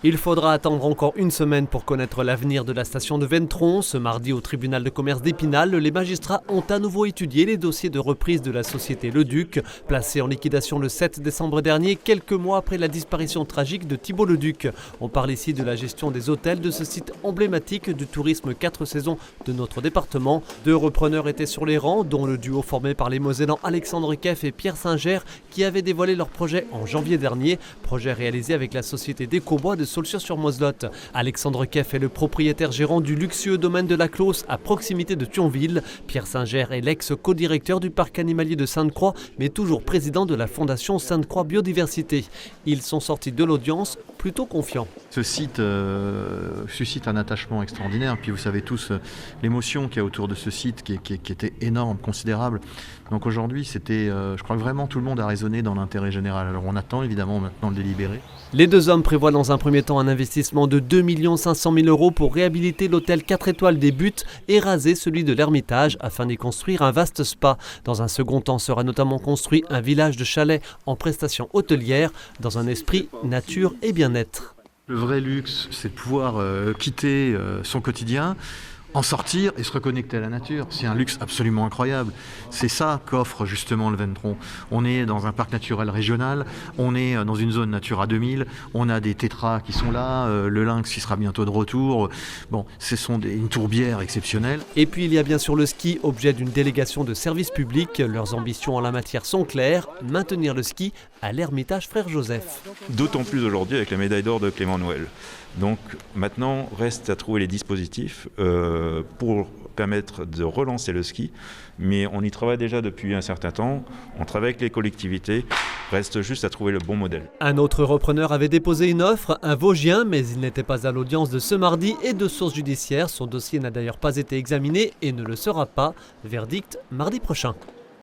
Il faudra attendre encore une semaine pour connaître l'avenir de la station de Ventron. Ce mardi, au tribunal de commerce d'Épinal, les magistrats ont à nouveau étudié les dossiers de reprise de la société Le Duc, placée en liquidation le 7 décembre dernier, quelques mois après la disparition tragique de Thibault Le Duc. On parle ici de la gestion des hôtels de ce site emblématique du tourisme 4 saisons de notre département. 2 repreneurs étaient sur les rangs, dont le duo formé par les Mosellans Alexandre Keff et Pierre Singer, qui avaient dévoilé leur projet en janvier dernier. Projet réalisé avec la société d'Ecobois de Saulxures-sur-Moselotte. Alexandre Keff est le propriétaire gérant du luxueux domaine de la Clos à proximité de Thionville. Pierre Singer est l'ex-co-directeur du parc animalier de Sainte-Croix, mais toujours président de la fondation Sainte-Croix Biodiversité. Ils sont sortis de l'audience plutôt confiants. Ce site suscite un attachement extraordinaire. Puis vous savez tous l'émotion qu'il y a autour de ce site qui était énorme, considérable. Donc aujourd'hui, je crois que vraiment tout le monde a raisonné dans l'intérêt général. Alors on attend évidemment maintenant le délibéré. Les 2 hommes prévoient dans un premier temps un investissement de 2 500 000 € pour réhabiliter l'hôtel 4 étoiles des Buttes et raser celui de l'Ermitage afin d'y construire un vaste spa. Dans un second temps sera notamment construit un village de chalets en prestations hôtelières dans un esprit nature et bien-être. Le vrai luxe, c'est de pouvoir quitter son quotidien, en sortir et se reconnecter à la nature. C'est un luxe absolument incroyable. C'est ça qu'offre justement le Ventron. On est dans un parc naturel régional, on est dans une zone Natura 2000, on a des tétras qui sont là, le lynx qui sera bientôt de retour. Bon, ce sont une tourbière exceptionnelle. Et puis il y a bien sûr le ski, objet d'une délégation de service public. Leurs ambitions en la matière sont claires, maintenir le ski à l'Ermitage Frère Joseph. D'autant plus aujourd'hui avec la médaille d'or de Clément Noël. Donc maintenant, reste à trouver les dispositifs pour permettre de relancer le ski. Mais on y travaille déjà depuis un certain temps, on travaille avec les collectivités, reste juste à trouver le bon modèle. Un autre repreneur avait déposé une offre, un Vosgien, mais il n'était pas à l'audience de ce mardi et de sources judiciaires. Son dossier n'a d'ailleurs pas été examiné et ne le sera pas. Verdict mardi prochain.